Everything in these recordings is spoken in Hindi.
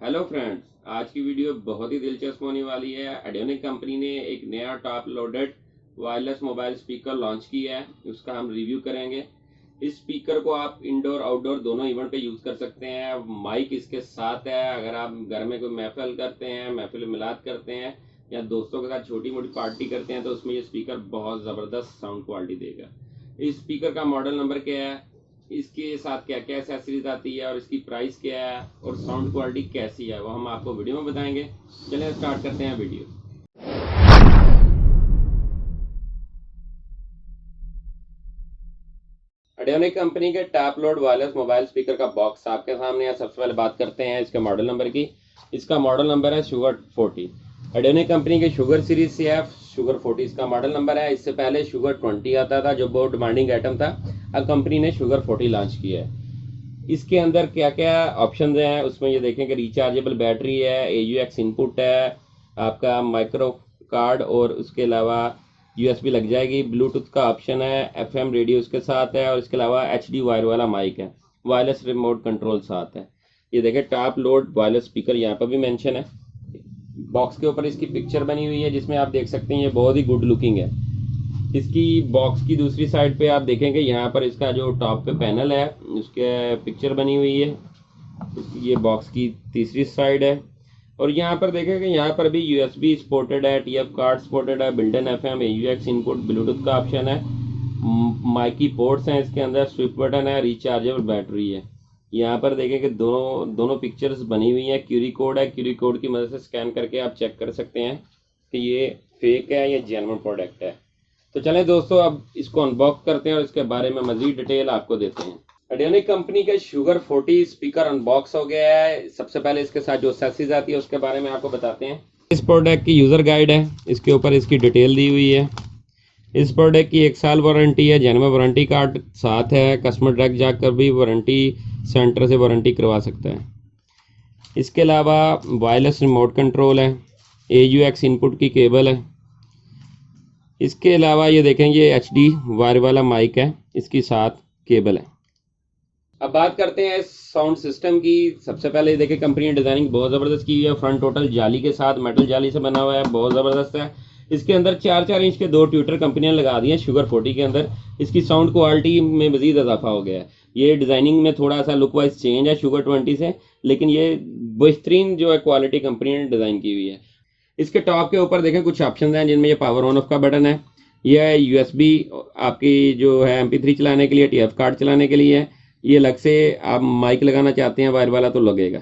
हेलो फ्रेंड्स, आज की वीडियो बहुत ही दिलचस्प होने वाली है। एडियोनिक कंपनी ने एक नया top loaded wireless mobile speaker launch किया है, उसका हम रिव्यू करेंगे। इस स्पीकर को आप इंडोर आउटडोर दोनों इवेंट पे यूज़ कर सकते हैं। माइक इसके साथ है। अगर आप घर में कोई महफिल करते हैं, महफिल मिलाद करते हैं या दोस्तों के साथ छोटी मोटी पार्टी करते हैं तो उसमें ये स्पीकर बहुत ज़बरदस्त साउंड क्वालिटी देगा। इस स्पीकर का मॉडल नंबर क्या है, इसके साथ क्या क्या एक्सेसरीज आती है और इसकी प्राइस क्या है और साउंड क्वालिटी कैसी है, वो हम आपको वीडियो में बताएंगे। चलिए स्टार्ट करते हैं वीडियो। एडियोनिक कंपनी के top load wireless mobile speaker का बॉक्स आपके सामने है। सबसे पहले बात करते हैं इसके मॉडल नंबर की। इसका मॉडल नंबर है शुगर 40। एडियोनिक कंपनी के शुगर सीरीज से है शुगर 40 इसका मॉडल नंबर है। इससे पहले शुगर 20 आता था जो बहुत डिमांडिंग आइटम था। अब कंपनी ने शुगर 40 लॉन्च किया है। इसके अंदर क्या क्या ऑप्शन हैं उसमें ये देखें कि रिचार्जेबल बैटरी है, AUX इनपुट है, आपका माइक्रो कार्ड और उसके अलावा USB लग जाएगी। ब्लूटूथ का ऑप्शन है, FM रेडियो उसके साथ है और इसके अलावा HD वायर वाला माइक है। वायरलेस रिमोट कंट्रोल साथ है। ये देखें टॉप लोड वायरलेस स्पीकर यहाँ पर भी मेंशन है। बॉक्स के ऊपर इसकी पिक्चर बनी हुई है जिसमें आप देख सकते हैं ये बहुत ही गुड लुकिंग है। इसकी बॉक्स की दूसरी साइड पे आप देखेंगे यहाँ पर इसका जो टॉप पे पैनल है उसके पिक्चर बनी हुई है। ये बॉक्स की तीसरी साइड है और यहाँ पर देखेंगे यहाँ पर भी USB सपोर्टेड है, TF कार्ड सपोर्टेड है, built-in FM, AUX input, Bluetooth का ऑप्शन है, माइक की पोर्ट्स हैं इसके अंदर, स्विच बटन है, रिचार्जेबल बैटरी है। यहाँ पर देखें कि दोनों पिक्चर्स बनी हुई है। QR कोड है, QR कोड की मदद से स्कैन करके आप चेक कर सकते हैं कि ये फेक है या जेन्युइन प्रोडक्ट है। तो चलें दोस्तों, अब इसको अनबॉक्स करते हैं और इसके बारे में मजीद डिटेल आपको देते हैं। एडियोनिक कंपनी के शुगर 40 स्पीकर अनबॉक्स हो गया है। सबसे पहले इसके साथ जो एक्सेसरीज आती है उसके बारे में आपको बताते हैं। इस प्रोडक्ट की यूज़र गाइड है, इसके ऊपर इसकी डिटेल दी हुई है। इस प्रोडक्ट की 1 साल वारंटी है, जेन्युइन वारंटी कार्ड साथ है। कस्टमर डायरेक्ट जाकर भी वारंटी सेंटर से वारंटी करवा सकता है। इसके अलावा वायरलेस रिमोट कंट्रोल है, AUX इनपुट की केबल है। इसके अलावा ये देखें ये HD वायर वाला माइक है, इसकी साथ केबल है। अब बात करते हैं साउंड सिस्टम की। सबसे पहले ये देखें कंपनी ने डिजाइनिंग बहुत ज़बरदस्त की हुई है। फ्रंट टोटल जाली के साथ मेटल जाली से बना हुआ है, बहुत ज़बरदस्त है। इसके अंदर 4-4 इंच के 2 ट्विटर कंपनी ने लगा दिए हैं शुगर 40 के अंदर। इसकी साउंड क्वालिटी में मजीद इजाफा हो गया है। ये डिज़ाइनिंग में थोड़ा सा लुक वाइज चेंज है शुगर 20 से, लेकिन ये बेहतरीन जो है क्वालिटी कंपनी ने डिज़ाइन की हुई है। इसके टॉप के ऊपर देखें कुछ ऑप्शन हैं जिनमें ये पावर ऑन ऑफ का बटन है, यह USB आपकी जो है MP3 चलाने के लिए, TF कार्ड चलाने के लिए है। ये अलग से आप माइक लगाना चाहते हैं वायर वाला तो लगेगा।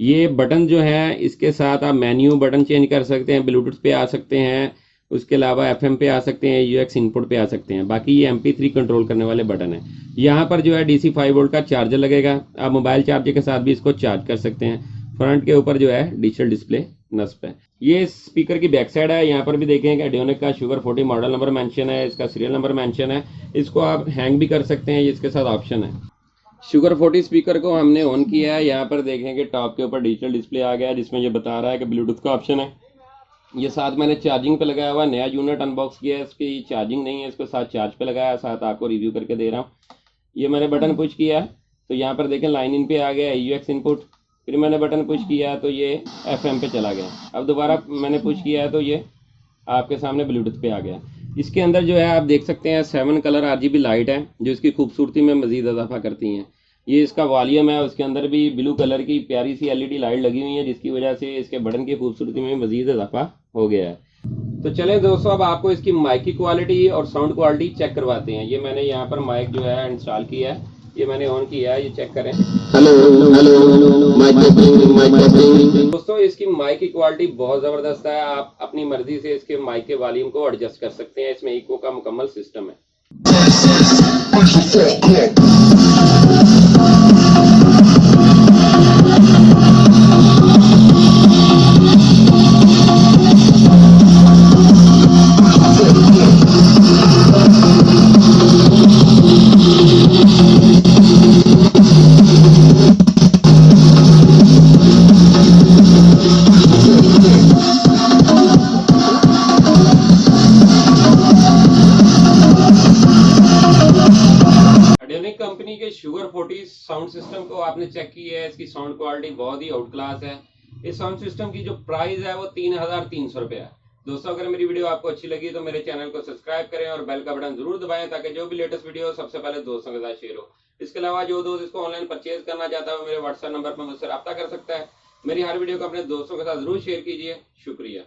ये बटन जो है इसके साथ आप मेन्यू बटन चेंज कर सकते हैं, ब्लूटूथ पे आ सकते हैं, उसके अलावा FM पे आ सकते हैं, AUX इनपुट पे आ सकते हैं। बाकी ये MP3 कंट्रोल करने वाले बटन है। यहाँ पर जो है DC 5 वोल्ट का चार्जर लगेगा, आप मोबाइल चार्जर के साथ भी इसको चार्ज कर सकते हैं। फ्रंट के ऊपर जो है डिजिटल डिस्प्ले नस्ब है। ये स्पीकर की बैक साइड है। यहाँ पर भी देखें कि एडियोनिक का शुगर 40 मॉडल नंबर मेंशन है, इसका सीरियल नंबर मेंशन है। इसको आप हैंग भी कर सकते हैं, ये इसके साथ ऑप्शन है। शुगर 40 स्पीकर को हमने ऑन किया है। यहाँ पर देखें कि टॉप के ऊपर डिजिटल डिस्प्ले आ गया है जिसमें ये बता रहा है कि ब्लूटूथ का ऑप्शन है। ये साथ मैंने चार्जिंग पे लगाया हुआ नया यूनिट अनबॉक्स किया है, इसकी चार्जिंग नहीं है, इसको साथ चार्ज पे लगाया है, साथ आपको रिव्यू करके दे रहा हूँ। ये मैंने बटन पुश किया तो यहाँ पर देखें लाइन इन पे आ गया AUX इनपुट। फिर मैंने बटन पुश किया तो ये FM पे चला गया। अब दोबारा मैंने पुश किया है तो ये आपके सामने ब्लूटूथ पे आ गया। इसके अंदर जो है आप देख सकते हैं 7 कलर RGB लाइट है जो इसकी खूबसूरती में मजीद इजाफा करती हैं। ये इसका वॉल्यूम है, उसके अंदर भी ब्लू कलर की प्यारी सी LED लाइट लगी हुई है जिसकी वजह से इसके बटन की खूबसूरती में मजीद इजाफा हो गया है। तो चलें दोस्तों, अब आपको इसकी माइक की क्वालिटी और साउंड क्वालिटी चेक करवाते हैं। ये मैंने यहाँ पर माइक जो है इंस्टॉल किया है, ये मैंने ऑन किया है, ये चेक करें। Hello hello mic testing. दोस्तों इसकी माइक की क्वालिटी बहुत ज़बरदस्त है। आप अपनी मर्जी से इसके माइक के वॉल्यूम को एडजस्ट कर सकते हैं। इसमें इको का मुकम्मल सिस्टम है। कंपनी के शुगर 40 साउंड सिस्टम को आपने चेक किया है। इसकी साउंड क्वालिटी बहुत ही आउट क्लास है। इस साउंड सिस्टम की जो प्राइस है वो 3,300 रुपये है। दोस्तों अगर मेरी वीडियो आपको अच्छी लगी तो मेरे चैनल को सब्सक्राइब करें और बेल का बटन जरूर दबाएं ताकि जो भी लेटेस्ट वीडियो हो सबसे पहले दोस्तों के साथ शेयर हो। इसके अलावा जो दोस्त इसको ऑनलाइन परचेज करना चाहता है वो मेरे व्हाट्सएप नंबर पर मुझसे रब्ता कर सकता है। मेरी हर वीडियो को अपने दोस्तों के साथ जरूर शेयर कीजिए। शुक्रिया।